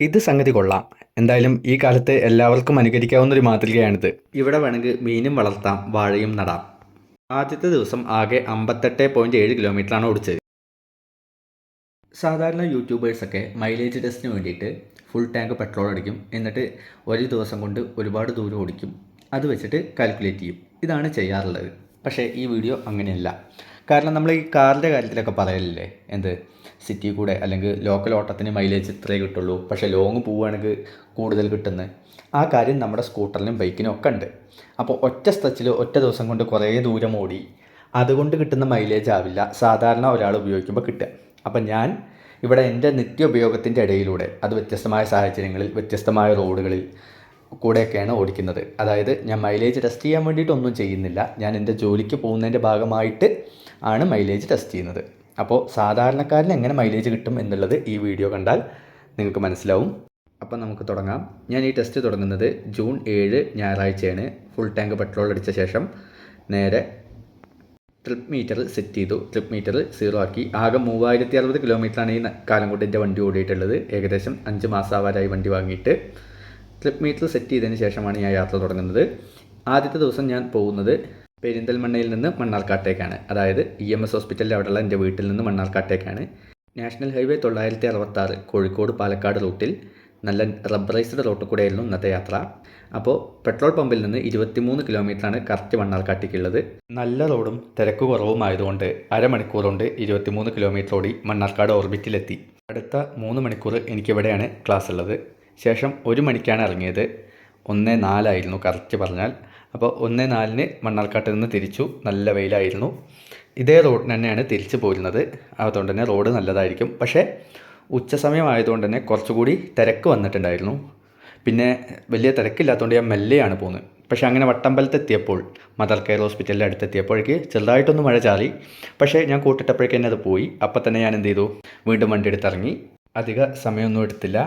ഇത് സംഗതി കൊള്ളാം. എന്തായാലും ഈ കാലത്ത് എല്ലാവർക്കും അനുകരിക്കാവുന്ന ഒരു മാതൃകയാണിത്. ഇവിടെ വേണമെങ്കിൽ മീനും വളർത്താം, വാഴയും നടാം. ആദ്യത്തെ ദിവസം ആകെ 58.7 കിലോമീറ്ററാണ് ഓടിച്ചത്. സാധാരണ യൂട്യൂബേഴ്സൊക്കെ മൈലേജ് ടെസ്റ്റിന് വേണ്ടിയിട്ട് ഫുൾ ടാങ്ക് പെട്രോൾ അടിക്കും. എന്നിട്ട് ഒരു ദിവസം കൊണ്ട് ഒരുപാട് ദൂരം ഓടിക്കും. അത് വെച്ചിട്ട് കാൽക്കുലേറ്റ് ചെയ്യും. ഇതാണ് ചെയ്യാറുള്ളത്. പക്ഷേ ഈ വീഡിയോ അങ്ങനെയല്ല. കാരണം നമ്മൾ ഈ കാറിൻ്റെ കാര്യത്തിലൊക്കെ പറയലില്ലേ, എന്ത് സിറ്റി കൂടെ അല്ലെങ്കിൽ ലോക്കൽ ഓട്ടത്തിന് മൈലേജ് ഇത്രേ കിട്ടുള്ളൂ, പക്ഷേ ലോങ് പോവുകയാണെങ്കിൽ കൂടുതൽ കിട്ടുന്നത്. ആ കാര്യം നമ്മുടെ സ്കൂട്ടറിനും ബൈക്കിനും ഒക്കെ ഉണ്ട്. അപ്പോൾ ഒറ്റ സ്ട്രെച്ചിൽ ഒറ്റ ദിവസം കൊണ്ട് കുറേ ദൂരം ഓടി അതുകൊണ്ട് കിട്ടുന്ന മൈലേജ് ആവില്ല സാധാരണ ഒരാൾ ഉപയോഗിക്കുമ്പോൾ കിട്ടുക. അപ്പം ഞാൻ ഇവിടെ എൻ്റെ നിത്യ ഉപയോഗത്തിൻ്റെ ഇടയിലൂടെ, അത് വ്യത്യസ്തമായ സാഹചര്യങ്ങളിൽ വ്യത്യസ്തമായ റോഡുകളിൽ കൂടെയൊക്കെയാണ് ഓടിക്കുന്നത്. അതായത് ഞാൻ മൈലേജ് ടെസ്റ്റ് ചെയ്യാൻ വേണ്ടിയിട്ടൊന്നും ചെയ്യുന്നില്ല. ഞാൻ എൻ്റെ ജോലിക്ക് പോകുന്നതിൻ്റെ ഭാഗമായിട്ട് ആണ് മൈലേജ് ടെസ്റ്റ് ചെയ്യുന്നത്. അപ്പോൾ സാധാരണക്കാരന് എങ്ങനെ മൈലേജ് കിട്ടും എന്നുള്ളത് ഈ വീഡിയോ കണ്ടാൽ നിങ്ങൾക്ക് മനസ്സിലാവും. അപ്പോൾ നമുക്ക് തുടങ്ങാം. ഞാൻ ഈ ടെസ്റ്റ് തുടങ്ങുന്നത് ജൂൺ 7 ഞായറാഴ്ചയാണ്. ഫുൾ ടാങ്ക് പെട്രോൾ അടിച്ച ശേഷം നേരെ ട്രിപ്പ് മീറ്റർ സെറ്റ് ചെയ്തു. ട്രിപ്പ് മീറ്റർ 0 ആക്കി. ആകെ 3060 കിലോമീറ്ററാണ് ഈ കാലം കൊണ്ട് എൻ്റെ വണ്ടി ഓടിയിട്ടുള്ളത്. ഏകദേശം 5 മാസം ആവാറായി വണ്ടി വാങ്ങിയിട്ട്. ട്രിപ്പ് മീറ്റർ സെറ്റ് ചെയ്തതിന് ശേഷമാണ് ഞാൻ യാത്ര തുടങ്ങുന്നത്. ആദ്യത്തെ ദിവസം ഞാൻ പോകുന്നത് പെരിന്തൽമണ്ണയിൽ നിന്ന് മണ്ണാർക്കാട്ടേക്കാണ്. അതായത് EMS ഹോസ്പിറ്റലിൻ്റെ അവിടെയുള്ള എൻ്റെ വീട്ടിൽ നിന്ന് മണ്ണാർക്കാട്ടേക്കാണ്. നാഷണൽ ഹൈവേ 966 കോഴിക്കോട് പാലക്കാട് റൂട്ടിൽ നല്ല റബ്ബറൈസ്ഡ് റോട്ടിൽ കൂടെയായിരുന്നു ഇന്നത്തെ യാത്ര. അപ്പോൾ പെട്രോൾ പമ്പിൽ നിന്ന് 23 കിലോമീറ്ററാണ് കറക്റ്റ് മണ്ണാർക്കാട്ടേക്കുള്ളത്. നല്ല റോഡും തിരക്ക് കുറവുമായതുകൊണ്ട് അരമണിക്കൂർ കൊണ്ട് 23 കിലോമീറ്റർ ഓടി മണ്ണാർക്കാട് ഓർബിറ്റിലെത്തി. അടുത്ത 3 മണിക്കൂർ എനിക്കിവിടെയാണ് ക്ലാസ് ഉള്ളത്. ശേഷം 1 മണിക്കാണ് ഇറങ്ങിയത്. 1:04 ആയിരുന്നു കറക്റ്റ് പറഞ്ഞാൽ. അപ്പോൾ 1:04 മണ്ണാർക്കാട്ടിൽ നിന്ന് തിരിച്ചു. നല്ല വെയിലായിരുന്നു. ഇതേ റോഡിന് തന്നെയാണ് തിരിച്ചു പോരുന്നത്. അതുകൊണ്ട് തന്നെ റോഡ് നല്ലതായിരിക്കും. പക്ഷേ ഉച്ച സമയമായതുകൊണ്ട് തന്നെ കുറച്ചുകൂടി തിരക്ക് വന്നിട്ടുണ്ടായിരുന്നു. പിന്നെ വലിയ തിരക്കില്ലാത്തതുകൊണ്ട് ഞാൻ മെല്ലെയാണ് പോകുന്നത്. പക്ഷേ അങ്ങനെ വട്ടമ്പലത്തെത്തിയപ്പോൾ, മദർ കെയർ ഹോസ്പിറ്റലിൻ്റെ അടുത്തെത്തിയപ്പോഴേക്ക് ചെറുതായിട്ടൊന്ന് മഴ ചാറി. പക്ഷേ ഞാൻ കൂട്ടിട്ടപ്പോഴേക്ക് തന്നെ അത് പോയി. അപ്പം തന്നെ ഞാൻ എന്ത് ചെയ്തു, വീണ്ടും വണ്ടി എടുത്തിറങ്ങി. അധിക സമയമൊന്നും എടുത്തില്ല.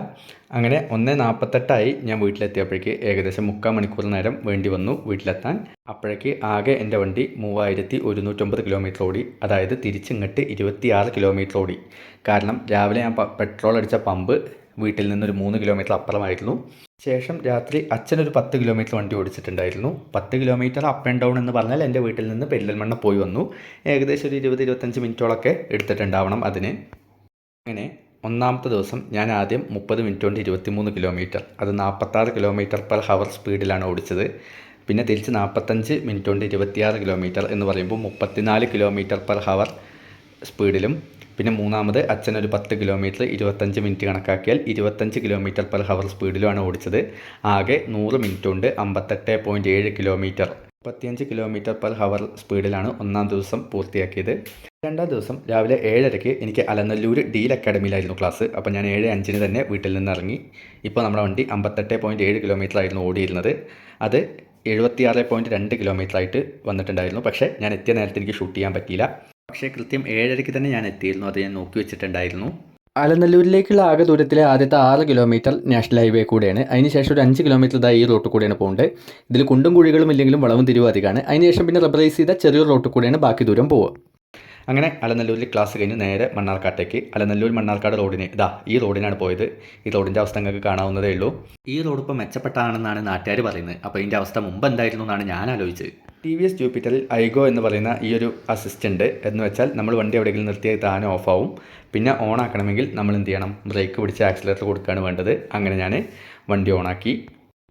അങ്ങനെ 1:48 ഞാൻ വീട്ടിലെത്തിയപ്പോഴേക്ക് ഏകദേശം 3/4 മണിക്കൂർ നേരം വേണ്ടി വന്നു വീട്ടിലെത്താൻ. അപ്പോഴേക്ക് ആകെ എൻ്റെ വണ്ടി 3109 കിലോമീറ്റർ ഓടി. അതായത് തിരിച്ചിങ്ങോട്ട് 26 കിലോമീറ്റർ ഓടി. കാരണം രാവിലെ ഞാൻ പെട്രോൾ അടിച്ച പമ്പ് വീട്ടിൽ നിന്നൊരു 3 കിലോമീറ്റർ അപ്പുറമായിരുന്നു. ശേഷം രാത്രി അച്ഛനൊരു 10 കിലോമീറ്റർ വണ്ടി ഓടിച്ചിട്ടുണ്ടായിരുന്നു. 10 കിലോമീറ്റർ അപ്പ് ആൻഡ് ഡൗൺ എന്ന് പറഞ്ഞാൽ എൻ്റെ വീട്ടിൽ നിന്ന് പെരിന്തൽമണ്ണ പോയി വന്നു. ഏകദേശം ഒരു 20-25 മിനിറ്റോളൊക്കെ എടുത്തിട്ടുണ്ടാവണം അതിന്. അങ്ങനെ ഒന്നാമത്തെ ദിവസം ഞാൻ ആദ്യം 30 മിനിറ്റ് കൊണ്ട് 23 കിലോമീറ്റർ, അത് 46 കിലോമീറ്റർ പെർ ഹവർ സ്പീഡിലാണ് ഓടിച്ചത്. പിന്നെ തിരിച്ച് 45 മിനിറ്റ് കൊണ്ട് 26 കിലോമീറ്റർ എന്ന് പറയുമ്പോൾ 34 കിലോമീറ്റർ പെർ ഹവർ സ്പീഡിലും. പിന്നെ മൂന്നാമത് അച്ഛനൊരു 10 കിലോമീറ്റർ 25 മിനിറ്റ് കണക്കാക്കിയാൽ 25 കിലോമീറ്റർ പെർ ഹവർ സ്പീഡിലുമാണ് ഓടിച്ചത്. ആകെ 100 മിനിറ്റ് കൊണ്ട് 58.7 കിലോമീറ്റർ, 35 കിലോമീറ്റർ പെർ ഹവർ സ്പീഡിലാണ് ഒന്നാം ദിവസം പൂർത്തിയാക്കിയത്. രണ്ടാം ദിവസം രാവിലെ 7:30 എനിക്ക് അലനല്ലൂർ ഡീൽ അക്കാഡമിയിലായിരുന്നു ക്ലാസ്. അപ്പോൾ ഞാൻ 7:05 തന്നെ വീട്ടിൽ നിന്ന് ഇറങ്ങി. ഇപ്പോൾ നമ്മുടെ വണ്ടി 58.7 കിലോമീറ്റർ ആയിരുന്നു ഓടിയിരുന്നത്. അത് 76.2 കിലോമീറ്റർ ആയിട്ട് വന്നിട്ടുണ്ടായിരുന്നു. പക്ഷേ ഞാൻ എത്തിയ നേരത്തെ എനിക്ക് ഷൂട്ട് ചെയ്യാൻ പറ്റിയില്ല. പക്ഷേ കൃത്യം 7:30 തന്നെ ഞാൻ എത്തിയിരുന്നു. അത് ഞാൻ നോക്കി വെച്ചിട്ടുണ്ടായിരുന്നു. അലനല്ലൂരിലേക്കുള്ള ആകെ ദൂരത്തിലെ ആദ്യത്തെ 6 കിലോമീറ്റർ നാഷണൽ ഹൈവേ കൂടെയാണ്. അതിനുശേഷം ഒരു 5 കിലോമീറ്റർ ഈ റോട്ടിൽ കൂടെയാണ് പോകുന്നത്. ഇതിൽ കുണ്ടും കുഴികളും ഇല്ലെങ്കിലും വളവും തിരിവും അധികമാണ്. അതിനുശേഷം പിന്നെ റബ്ബറൈസ് ചെയ്ത ചെറിയൊരു റോട്ടിൽ കൂടെയാണ് ബാക്കി ദൂരം പോവുക. അങ്ങനെ അലനല്ലൂരിൽ ക്ലാസ് കഴിഞ്ഞ് നേരെ മണ്ണാർക്കാട്ടേക്ക്. അലനല്ലൂർ മണ്ണാർക്കാട് റോഡിന് ഈ റോഡിനാണ് പോയത്. ഈ റോഡിൻ്റെ അവസ്ഥ നിങ്ങൾക്ക് കാണാവുന്നതേ ഉള്ളൂ. ഈ റോഡ് ഇപ്പോൾ മെച്ചപ്പെട്ടാണെന്നാണ് നാട്ടുകാർ പറയുന്നത്. അപ്പോൾ ഇതിൻ്റെ അവസ്ഥ മുമ്പ് എന്തായിരുന്നു എന്നാണ് ഞാൻ ആലോചിച്ചത്. TVS ജൂപ്പിറ്ററിൽ ഐഗോ എന്ന് പറയുന്ന ഈ ഒരു അസിസ്റ്റൻ്റ് എന്ന് വെച്ചാൽ നമ്മൾ വണ്ടി എവിടെയെങ്കിലും നിർത്തിയാൽ താനെ ഓഫാവും. പിന്നെ ഓൺ ആക്കണമെങ്കിൽ നമ്മൾ എന്ത് ചെയ്യണം, ബ്രേക്ക് പിടിച്ച് ആക്സിലേറ്റർ കൊടുക്കുകയാണ് വേണ്ടത്. അങ്ങനെ ഞാൻ വണ്ടി ഓണാക്കി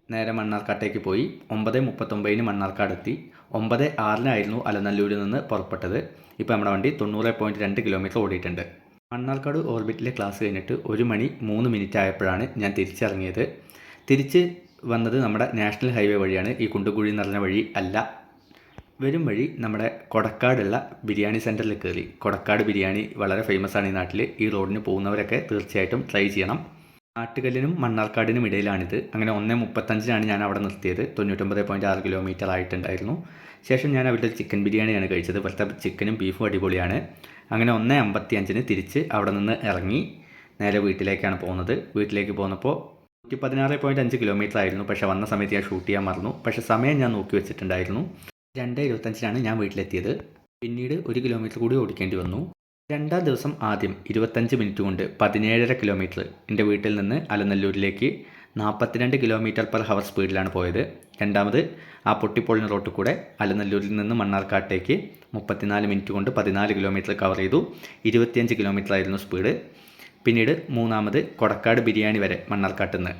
നേരെ മണ്ണാർക്കാട്ടേക്ക് പോയി. 9:39 മണ്ണാർക്കാട് എത്തി. 9:06 അലനല്ലൂരിൽ നിന്ന് പുറപ്പെട്ടത്. ഇപ്പോൾ നമ്മുടെ വണ്ടി 90.2 കിലോമീറ്റർ ഓടിയിട്ടുണ്ട്. മണ്ണാർക്കാട് ഓർബിറ്റിലെ ക്ലാസ് കഴിഞ്ഞിട്ട് 1 മണി 3 മിനിറ്റ് ആയപ്പോഴാണ് ഞാൻ തിരിച്ചിറങ്ങിയത്. തിരിച്ച് വന്നത് നമ്മുടെ നാഷണൽ ഹൈവേ വഴിയാണ്. ഈ കുണ്ടുകുഴി നിറഞ്ഞ വഴി അല്ല. വരും വഴി നമ്മുടെ കൊടക്കാടുള്ള ബിരിയാണി സെൻറ്ററിൽ കയറി. കൊടക്കാട് ബിരിയാണി വളരെ ഫേമസ് ആണ് ഈ നാട്ടിൽ. ഈ റോഡിന് പോകുന്നവരൊക്കെ തീർച്ചയായിട്ടും ട്രൈ ചെയ്യണം. ആട്ടുകല്ലിനും മണ്ണാർക്കാടിനും ഇടയിലാണിത്. അങ്ങനെ 1:35 ഞാൻ അവിടെ നിർത്തിയത്. 99.6 കിലോമീറ്റർ ആയിട്ടുണ്ടായിരുന്നു. ശേഷം ഞാൻ അവരുടെ ചിക്കൻ ബിരിയാണിയാണ് കഴിച്ചത്. ഇവിടുത്തെ ചിക്കനും ബീഫും അടിപൊളിയാണ്. അങ്ങനെ 1:55 തിരിച്ച് അവിടെ നിന്ന് ഇറങ്ങി നേരെ വീട്ടിലേക്കാണ് പോകുന്നത്. വീട്ടിലേക്ക് പോന്നപ്പോൾ 116.5 കിലോമീറ്റർ ആയിരുന്നു. പക്ഷേ വന്ന സമയത്ത് ഞാൻ ഷൂട്ട് ചെയ്യാൻ മറന്നു. പക്ഷേ സമയം ഞാൻ നോക്കി വെച്ചിട്ടുണ്ടായിരുന്നു. 2:25 ഞാൻ വീട്ടിലെത്തിയത്. പിന്നീട് 1 കിലോമീറ്റർ കൂടി ഓടിക്കേണ്ടി വന്നു. രണ്ടാം ദിവസം ആദ്യം 25 മിനിറ്റ് കൊണ്ട് 17.5 കിലോമീറ്റർ എൻ്റെ വീട്ടിൽ നിന്ന് അലനല്ലൂരിലേക്ക് 42 km/h സ്പീഡിലാണ് പോയത്. രണ്ടാമത് ആ പൊട്ടിപ്പൊളിഞ്ഞ റോട്ടിൽ കൂടെ അലനല്ലൂരിൽ നിന്ന് മണ്ണാർക്കാട്ടേക്ക് 34 മിനിറ്റ് കൊണ്ട് 14 കിലോമീറ്റർ കവർ ചെയ്തു. 25 കിലോമീറ്റർ ആയിരുന്നു സ്പീഡ്. പിന്നീട് മൂന്നാമത് കൊടക്കാട് ബിരിയാണി വരെ മണ്ണാർക്കാട്ടിൽ നിന്ന്,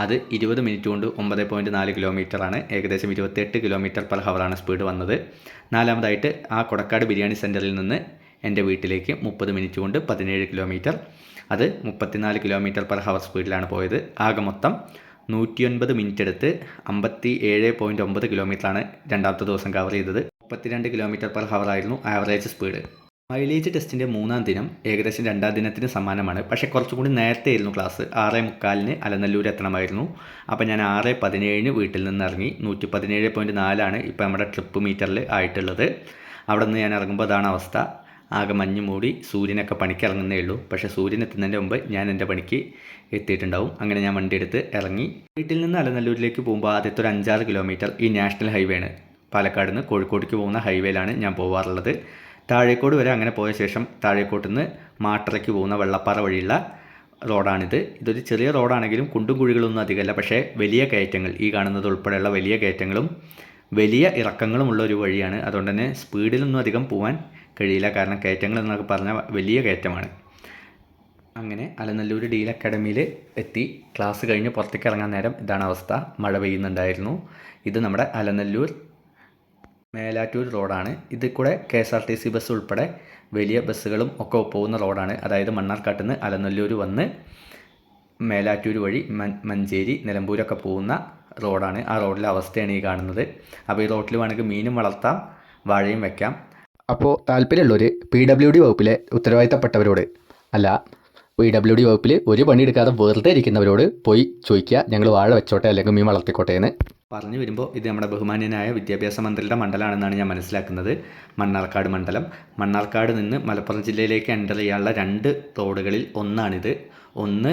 അത് 20 മിനിറ്റ് കൊണ്ട് 9.4 കിലോമീറ്ററാണ്, ഏകദേശം 28 km/h ആണ് സ്പീഡ് വന്നത്. നാലാമതായിട്ട് ആ കൊടക്കാട് ബിരിയാണി സെൻറ്ററിൽ നിന്ന് എൻ്റെ വീട്ടിലേക്ക് 30 മിനിറ്റ് കൊണ്ട് 17 കിലോമീറ്റർ, അത് 34 km/h സ്പീഡിലാണ് പോയത്. ആകെ മൊത്തം 109 മിനിറ്റ് എടുത്ത് 57.9 കിലോമീറ്ററാണ് രണ്ടാമത്തെ ദിവസം കവർ ചെയ്തത്. 32 km/h ആയിരുന്നു ആവറേജ് സ്പീഡ്. മൈലേജ് ടെസ്റ്റിൻ്റെ മൂന്നാം ദിനം ഏകദേശം രണ്ടാം ദിനത്തിന് സമാനമാണ്. പക്ഷേ കുറച്ചും കൂടി നേരത്തെ ആയിരുന്നു ക്ലാസ്. 6:45 അലനല്ലൂർ എത്തണമായിരുന്നു. അപ്പോൾ ഞാൻ 6:17 വീട്ടിൽ നിന്ന് ഇറങ്ങി. 117.4 ഇപ്പോൾ നമ്മുടെ ട്രിപ്പ് മീറ്ററിൽ ആയിട്ടുള്ളത്. അവിടെ നിന്ന് ഞാൻ ഇറങ്ങുമ്പോൾ അതാണ് അവസ്ഥ. ആകെ മഞ്ഞ് മൂടി, സൂര്യനൊക്കെ പണിക്ക് ഇറങ്ങുന്നേ ഉള്ളൂ. പക്ഷേ സൂര്യൻ എത്തുന്നതിൻ്റെ മുമ്പ് ഞാൻ എൻ്റെ പണിക്ക് എത്തിയിട്ടുണ്ടാവും. അങ്ങനെ ഞാൻ വണ്ടി എടുത്ത് ഇറങ്ങി. വീട്ടിൽ നിന്ന് അലനല്ലൂരിലേക്ക് പോകുമ്പോൾ ആദ്യത്തെ ഒരു 5-6 കിലോമീറ്റർ ഈ നാഷണൽ ഹൈവേ ആണ്. പാലക്കാട് നിന്ന് കോഴിക്കോടേക്ക് പോകുന്ന ഹൈവേയിലാണ് ഞാൻ പോകാറുള്ളത്. താഴേക്കോട് വരെ അങ്ങനെ പോയ ശേഷം താഴേക്കോട്ട് നിന്ന് മാട്ടറയ്ക്ക് പോകുന്ന വെള്ളപ്പാറ വഴിയുള്ള റോഡാണിത്. ഇതൊരു ചെറിയ റോഡാണെങ്കിലും കുണ്ടും കുഴികളൊന്നും അധികമല്ല. പക്ഷേ വലിയ കയറ്റങ്ങൾ, ഈ കാണുന്നത് ഉൾപ്പെടെയുള്ള വലിയ കയറ്റങ്ങളും വലിയ ഇറക്കങ്ങളുമുള്ള ഒരു വഴിയാണ്. അതുകൊണ്ട് തന്നെ സ്പീഡിലൊന്നും അധികം പോകാൻ കഴിയില്ല. കാരണം കയറ്റങ്ങൾ എന്നൊക്കെ പറഞ്ഞാൽ വലിയ കയറ്റമാണ്. അങ്ങനെ അലനല്ലൂർ ഡീൽ അക്കാഡമിയിൽ എത്തി. ക്ലാസ് കഴിഞ്ഞ് പുറത്തേക്ക് ഇറങ്ങാൻ നേരം ഇതാണ് അവസ്ഥ. മഴ പെയ്യുന്നുണ്ടായിരുന്നു. ഇത് നമ്മുടെ അലനല്ലൂർ മേലാറ്റൂർ റോഡാണ്. ഇതിൽ കൂടെ KSRTC ബസ് ഉൾപ്പെടെ വലിയ ബസ്സുകളും ഒക്കെ പോകുന്ന റോഡാണ്. അതായത് മണ്ണാർക്കാട്ടിൽ നിന്ന് അലനല്ലൂർ വന്ന് മേലാറ്റൂർ വഴി മഞ്ചേരി, നിലമ്പൂരൊക്കെ പോകുന്ന റോഡാണ്. ആ റോഡിലെ അവസ്ഥയാണ് ഈ കാണുന്നത്. അപ്പോൾ ഈ റോഡിൽ വേണമെങ്കിൽ മീനും വളർത്താം, വാഴയും വെക്കാം. അപ്പോൾ താല്പര്യമുള്ളവർ PWD വകുപ്പിലെ ഉത്തരവാദിത്തപ്പെട്ടവരോട്, അല്ല PWD വകുപ്പിൽ ഒരു പണിയെടുക്കാതെ വെറുതെ ഇരിക്കുന്നവരോട് പോയി ചോദിക്കുക, ഞങ്ങൾ വാഴ വെച്ചോട്ടെ അല്ലെങ്കിൽ മീൻ വളർത്തിക്കോട്ടെ എന്ന് പറഞ്ഞു വരുമ്പോൾ. ഇത് നമ്മുടെ ബഹുമാന്യനായ വിദ്യാഭ്യാസ മന്ത്രിയുടെ മണ്ഡലമാണെന്നാണ് ഞാൻ മനസ്സിലാക്കുന്നത്. മണ്ണാർക്കാട് മണ്ഡലം. മണ്ണാർക്കാട് നിന്ന് മലപ്പുറം ജില്ലയിലേക്ക് എൻ്റർ ചെയ്യാനുള്ള 2 റോഡുകളിൽ ഒന്നാണിത്. ഒന്ന്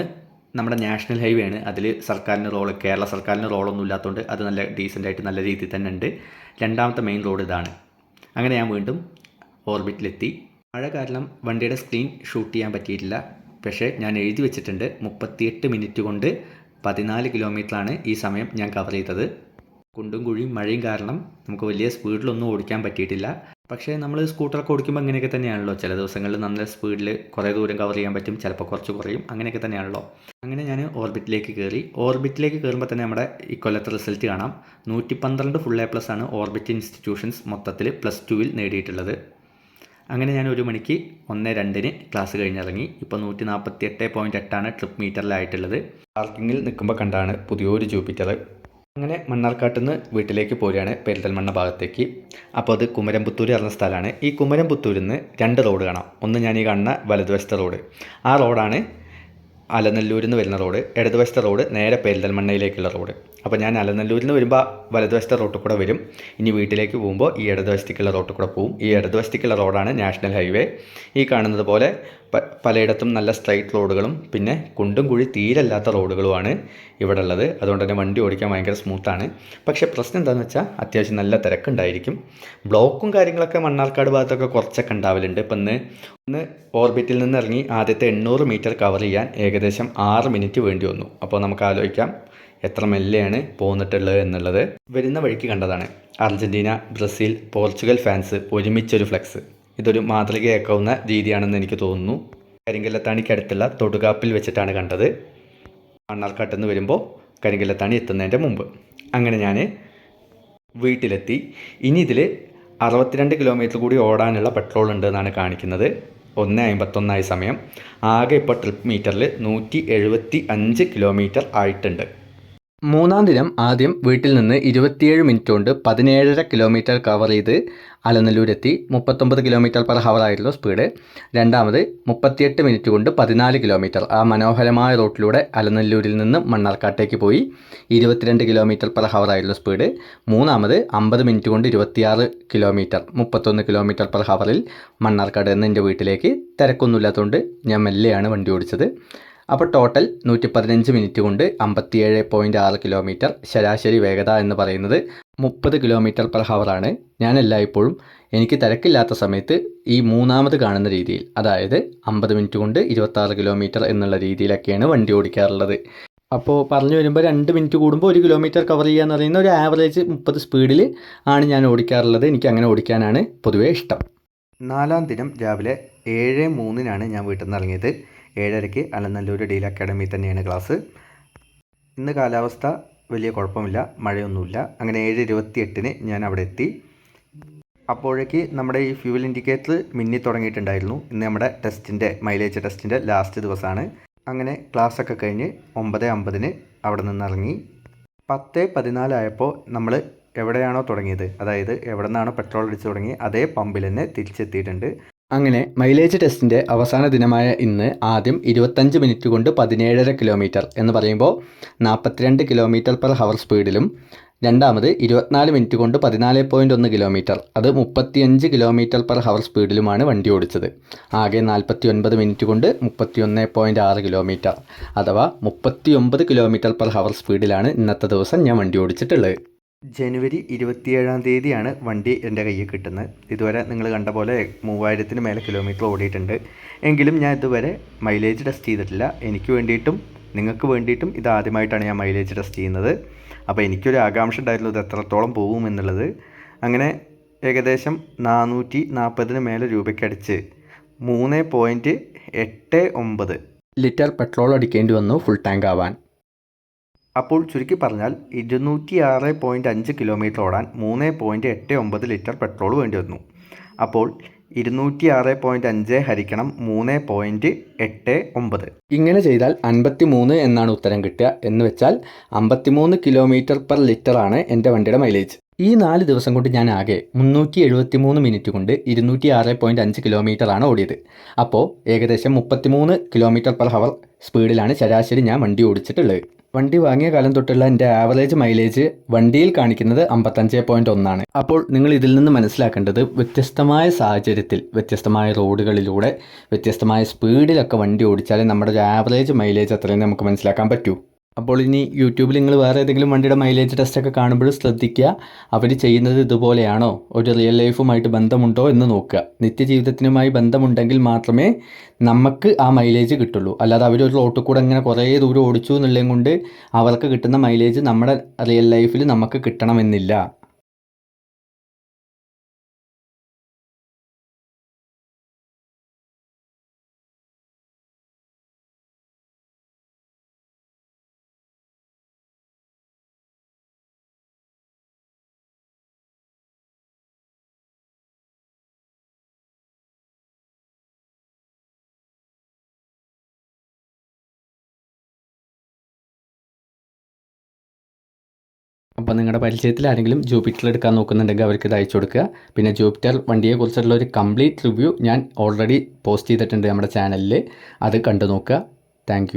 നമ്മുടെ നാഷണൽ ഹൈവേ ആണ്. അതിൽ സർക്കാരിന് റോള്, കേരള സർക്കാരിന് റോളൊന്നും ഇല്ലാത്തതുകൊണ്ട് അത് നല്ല ഡീസൻ്റായിട്ട് നല്ല രീതിയിൽ തന്നെ ഉണ്ട്. രണ്ടാമത്തെ മെയിൻ റോഡ് ഇതാണ്. അങ്ങനെ ഞാൻ വീണ്ടും ഓർബിറ്റിലെത്തി. മഴ കാരണം വണ്ടിയുടെ സ്ക്രീൻ ഷൂട്ട് ചെയ്യാൻ പറ്റിയിട്ടില്ല. പക്ഷേ ഞാൻ എഴുതി വെച്ചിട്ടുണ്ട് 38 മിനിറ്റ് കൊണ്ട് 14 കിലോമീറ്ററാണ് ഈ സമയം ഞാൻ കവർ ചെയ്തത്. കുണ്ടും കുഴിയും മഴയും കാരണം നമുക്ക് വലിയ സ്പീഡിലൊന്നും ഓടിക്കാൻ പറ്റിയിട്ടില്ല. പക്ഷേ നമ്മൾ സ്കൂട്ടറൊക്കെ ഓടിക്കുമ്പോൾ അങ്ങനെയൊക്കെ തന്നെയാണല്ലോ. ചില ദിവസങ്ങളിൽ നല്ല സ്പീഡിൽ കുറേ ദൂരം കവർ ചെയ്യാൻ പറ്റും, ചിലപ്പോൾ കുറച്ച് കുറയും, അങ്ങനെയൊക്കെ തന്നെയാണല്ലോ. അങ്ങനെ ഞാൻ ഓർബിറ്റിലേക്ക് കയറി. ഓർബിറ്റിലേക്ക് കയറുമ്പോൾ തന്നെ നമ്മുടെ ഇക്കൊല്ലത്തെ റിസൾട്ട് കാണാം. 112 ഫുൾ A+ ആണ് ഓർബിറ്റ് ഇൻസ്റ്റിറ്റ്യൂഷൻസ് മൊത്തത്തിൽ +2 നേടിയിട്ടുള്ളത്. അങ്ങനെ ഞാൻ 1 മണിക്ക് 1:02 ക്ലാസ് കഴിഞ്ഞിറങ്ങി. ഇപ്പോൾ 148.8 ട്രിപ്പ് മീറ്ററിലായിട്ടുള്ളത്. പാർക്കിങ്ങിൽ നിൽക്കുമ്പോൾ കണ്ടാണ് പുതിയൊരു ജൂപ്പിറ്റർ. അങ്ങനെ മണ്ണാർക്കാട്ടിൽ നിന്ന് വീട്ടിലേക്ക് പോരുകയാണ് പെരിന്തൽമണ്ണ ഭാഗത്തേക്ക്. അപ്പോൾ അത് കുമരംപുത്തൂർ പറഞ്ഞ സ്ഥലമാണ്. ഈ കുമരംപുത്തൂരിൽ നിന്ന് 2 റോഡ് കാണാം. ഒന്ന് ഞാൻ ഈ കാണുന്ന വലതുവശത്തെ റോഡ്, ആ റോഡാണ് അലനല്ലൂരിൽ നിന്ന് വരുന്ന റോഡ്. ഇടതുവശത്തെ റോഡ് നേരെ പെരിന്തൽമണ്ണയിലേക്കുള്ള റോഡ്. അപ്പോൾ ഞാൻ അലനല്ലൂരിൽ നിന്ന് വരുമ്പോൾ വലതുവശത്തെ റോട്ടിൽ കൂടെ വരും. ഇനി വീട്ടിലേക്ക് പോകുമ്പോൾ ഈ ഇടതുവശത്തേക്കുള്ള റോട്ടിൽ കൂടെ പോകും. ഈ ഇടതുവശത്തേക്കുള്ള റോഡാണ് നാഷണൽ ഹൈവേ. ഈ കാണുന്നത് പോലെ പലയിടത്തും നല്ല സ്ട്രൈറ്റ് റോഡുകളും പിന്നെ കുണ്ടും കുഴി തീരല്ലാത്ത റോഡുകളുമാണ് ഇവിടെ ഉള്ളത്. അതുകൊണ്ട് തന്നെ വണ്ടി ഓടിക്കാൻ ഭയങ്കര സ്മൂത്താണ്. പക്ഷേ പ്രശ്നം എന്താണെന്ന് വെച്ചാൽ അത്യാവശ്യം നല്ല തിരക്കുണ്ടായിരിക്കും. ബ്ലോക്കും കാര്യങ്ങളൊക്കെ മണ്ണാർക്കാട് ഭാഗത്തൊക്കെ കുറച്ചൊക്കെ ഉണ്ടാവലുണ്ട്. ഇപ്പം ഇന്ന് ഓർബിറ്റിൽ നിന്ന് ഇറങ്ങി ആദ്യത്തെ 800 മീറ്റർ കവർ ചെയ്യാൻ ഏകദേശം 6 മിനിറ്റ് വേണ്ടി വന്നു. അപ്പോൾ നമുക്ക് ആലോചിക്കാം എത്ര മെല്ലെയാണ് പോന്നിട്ടുള്ളത് എന്നുള്ളത്. വരുന്ന വഴിക്ക് കണ്ടതാണ് അർജൻറ്റീന, ബ്രസീൽ, പോർച്ചുഗൽ ഫാൻസ് ഒരുമിച്ചൊരു ഫ്ലെക്സ്. ഇതൊരു മാതൃകയാക്കാവുന്ന രീതിയാണെന്ന് എനിക്ക് തോന്നുന്നു. കരിങ്കല്ലത്താണിക്കടുത്തുള്ള തൊടുകാപ്പിൽ വെച്ചിട്ടാണ് കണ്ടത്. മണ്ണാർക്കാട്ടിൽ നിന്ന് വരുമ്പോൾ കരിങ്കല്ലത്താണി എത്തുന്നതിൻ്റെ മുമ്പ്. അങ്ങനെ ഞാൻ വീട്ടിലെത്തി. ഇനി ഇതിൽ 62 കിലോമീറ്റർ കൂടി ഓടാനുള്ള പെട്രോൾ ഉണ്ട് എന്നാണ് കാണിക്കുന്നത്. 1:51 സമയം. ആകെ ഇപ്പോൾ ട്രിപ്പ് മീറ്ററിൽ 175 കിലോമീറ്റർ ആയിട്ടുണ്ട്. മൂന്നാം ദിനം ആദ്യം വീട്ടിൽ നിന്ന് 27 മിനിറ്റ് കൊണ്ട് 17.5 കിലോമീറ്റർ കവർ ചെയ്ത് അലനല്ലൂരെത്തി. 39 km/h ആയിരുന്നു സ്പീഡ്. രണ്ടാമത് 38 മിനിറ്റ് കൊണ്ട് 14 കിലോമീറ്റർ ആ മനോഹരമായ റോട്ടിലൂടെ അലനല്ലൂരിൽ നിന്ന് മണ്ണാർക്കാട്ടേക്ക് പോയി. 22 km/h ആയിരുന്നു സ്പീഡ്. മൂന്നാമത് 50 മിനിറ്റ് കൊണ്ട് 26 കിലോമീറ്റർ 31 km/h മണ്ണാർക്കാട് നിന്ന് എൻ്റെ വീട്ടിലേക്ക്. തിരക്കൊന്നുമില്ലാത്തതുകൊണ്ട് ഞാൻ മെല്ലെയാണ് വണ്ടി ഓടിച്ചത്. അപ്പോൾ ടോട്ടൽ 115 മിനിറ്റ് കൊണ്ട് 57.6 കിലോമീറ്റർ. ശരാശരി വേഗത എന്ന് പറയുന്നത് 30 km/h ആണ്. ഞാൻ എല്ലായ്പ്പോഴും എനിക്ക് തിരക്കില്ലാത്ത സമയത്ത് ഈ മൂന്നാമത് കാണുന്ന രീതിയിൽ, അതായത് 50 മിനിറ്റ് കൊണ്ട് 26 കിലോമീറ്റർ എന്നുള്ള രീതിയിലൊക്കെയാണ് വണ്ടി ഓടിക്കാറുള്ളത്. അപ്പോൾ പറഞ്ഞു വരുമ്പോൾ 2 മിനിറ്റ് കൂടുമ്പോൾ 1 കിലോമീറ്റർ കവർ ചെയ്യുക എന്ന് പറയുന്ന ഒരു ആവറേജ് 30 സ്പീഡിൽ ആണ് ഞാൻ ഓടിക്കാറുള്ളത്. എനിക്ക് അങ്ങനെ ഓടിക്കാനാണ് പൊതുവേ ഇഷ്ടം. 4-ാം ദിനം രാവിലെ 7:03-നാണ് ഞാൻ വീട്ടിൽ നിന്ന് ഇറങ്ങിയത്. 7:30-ക്ക് അലനല്ലൂർ ഡീൽ അക്കാഡമി തന്നെയാണ് ക്ലാസ്. ഇന്ന് കാലാവസ്ഥ വലിയ കുഴപ്പമില്ല, മഴയൊന്നുമില്ല. അങ്ങനെ 7:28-ന് ഞാൻ അവിടെ എത്തി. അപ്പോഴേക്ക് നമ്മുടെ ഈ ഫ്യൂവൽ ഇൻഡിക്കേറ്റർ മിന്നി തുടങ്ങിയിട്ടുണ്ടായിരുന്നു. ഇന്ന് നമ്മുടെ മൈലേജ് ടെസ്റ്റിൻ്റെ ലാസ്റ്റ് ദിവസമാണ്. അങ്ങനെ ക്ലാസ്സൊക്കെ കഴിഞ്ഞ് 9:50-ന് അവിടെ നിന്ന് ഇറങ്ങി. 10:14 ആയപ്പോൾ നമ്മൾ എവിടെയാണോ തുടങ്ങിയത്, അതായത് എവിടെ നിന്നാണോ പെട്രോൾ അടിച്ച് തുടങ്ങി അതേ പമ്പിൽ തന്നെ തിരിച്ചെത്തിയിട്ടുണ്ട്. അങ്ങനെ മൈലേജ് ടെസ്റ്റിൻ്റെ അവസാന ദിനമായ ഇന്ന് ആദ്യം 25 മിനിറ്റ് കൊണ്ട് 17.5 കിലോമീറ്റർ എന്ന് പറയുമ്പോൾ 42 km/h സ്പീഡിലും, രണ്ടാമത് 24 മിനിറ്റ് കൊണ്ട് 14.1 കിലോമീറ്റർ, അത് 35 km/h സ്പീഡിലുമാണ് വണ്ടി ഓടിച്ചത്. ആകെ 49 മിനിറ്റ് കൊണ്ട് 31.6 കിലോമീറ്റർ, അഥവാ 39 km/h സ്പീഡിലാണ് ഇന്നത്തെ ദിവസം ഞാൻ വണ്ടി ഓടിച്ചിട്ടുള്ളത്. ജനുവരി 27-ാം തീയതിയാണ് വണ്ടി എൻ്റെ കയ്യിൽ കിട്ടുന്നത്. ഇതുവരെ നിങ്ങൾ കണ്ട പോലെ 3000-ന് മേലെ കിലോമീറ്റർ ഓടിയിട്ടുണ്ട്. എങ്കിലും ഞാൻ ഇതുവരെ മൈലേജ് ടെസ്റ്റ് ചെയ്തിട്ടില്ല. എനിക്ക് വേണ്ടിയിട്ടും നിങ്ങൾക്ക് വേണ്ടിയിട്ടും ഇതാദ്യമായിട്ടാണ് ഞാൻ മൈലേജ് ടെസ്റ്റ് ചെയ്യുന്നത്. അപ്പോൾ എനിക്കൊരു ആകാംക്ഷ ഉണ്ടായിരുന്നു ഇത് എത്രത്തോളം പോകും എന്നുള്ളത്. അങ്ങനെ ഏകദേശം 440-ന് മേലെ രൂപയ്ക്കടിച്ച് 3.89 ലിറ്റർ പെട്രോൾ അടിക്കേണ്ടി വന്നു ഫുൾ ടാങ്ക് ആവാൻ. അപ്പോൾ ചുരുക്കി പറഞ്ഞാൽ 206.5 കിലോമീറ്റർ ഓടാൻ 3.89 ലിറ്റർ പെട്രോൾ വേണ്ടി വന്നു. അപ്പോൾ 206.5 ഹരിക്കണം 3.89. ഇങ്ങനെ ചെയ്താൽ 53 എന്നാണ് ഉത്തരം കിട്ടുക. എന്ന് വെച്ചാൽ 53 km/L ആണ് എൻ്റെ വണ്ടിയുടെ മൈലേജ്. ഈ 4 ദിവസം കൊണ്ട് ഞാൻ ആകെ 373 മിനിറ്റ് കൊണ്ട് 206.5 കിലോമീറ്ററാണ് ഓടിയത്. അപ്പോൾ ഏകദേശം 33 km/h സ്പീഡിലാണ് ശരാശരി ഞാൻ വണ്ടി ഓടിച്ചിട്ടുള്ളത്. വണ്ടി വാങ്ങിയ കാലം തൊട്ടുള്ള എൻ്റെ ആവറേജ് മൈലേജ് വണ്ടിയിൽ കാണിക്കുന്നത് 55.1 ആണ്. അപ്പോൾ നിങ്ങൾ ഇതിൽ നിന്ന് മനസ്സിലാക്കേണ്ടത് വ്യത്യസ്തമായ സാഹചര്യത്തിൽ, വ്യത്യസ്തമായ റോഡുകളിലൂടെ, വ്യത്യസ്തമായ സ്പീഡിലൊക്കെ വണ്ടി ഓടിച്ചാലേ നമ്മുടെ ഒരു ആവറേജ് മൈലേജ് അത്രയും നമുക്ക് മനസ്സിലാക്കാൻ പറ്റൂ. അപ്പോൾ ഇനി യൂട്യൂബിൽ നിങ്ങൾ വേറെ ഏതെങ്കിലും വണ്ടിയുടെ മൈലേജ് ടെസ്റ്റൊക്കെ കാണുമ്പോൾ ശ്രദ്ധിക്കുക, അവർ ചെയ്യുന്നത് ഇതുപോലെയാണോ, ഒരു റിയൽ ലൈഫുമായിട്ട് ബന്ധമുണ്ടോ എന്ന് നോക്കുക. നിത്യജീവിതത്തിനുമായി ബന്ധമുണ്ടെങ്കിൽ മാത്രമേ നമുക്ക് ആ മൈലേജ് കിട്ടുള്ളൂ. അല്ലാതെ അവരൊരു റോട്ടിൽ കൂടെ ഇങ്ങനെ കുറേ ദൂരം ഓടിച്ചു എന്നുള്ളതും കൊണ്ട് അവർക്ക് കിട്ടുന്ന മൈലേജ് നമ്മുടെ റിയൽ ലൈഫിൽ നമുക്ക് കിട്ടണമെന്നില്ല. അപ്പോൾ നിങ്ങളുടെ പരിചയത്തിൽ ആരെങ്കിലും ജൂപ്പിറ്റർ എടുക്കാൻ നോക്കുന്നുണ്ടെങ്കിൽ അവർക്ക് ഇത് അയച്ചു കൊടുക്കുക. പിന്നെ ജൂപ്പിറ്റർ വണ്ടിയെക്കുറിച്ചുള്ള ഒരു കംപ്ലീറ്റ് റിവ്യൂ ഞാൻ ഓൾറെഡി പോസ്റ്റ് ചെയ്തിട്ടുണ്ട് നമ്മുടെ ചാനലിൽ. അത് കണ്ടു നോക്കുക. താങ്ക്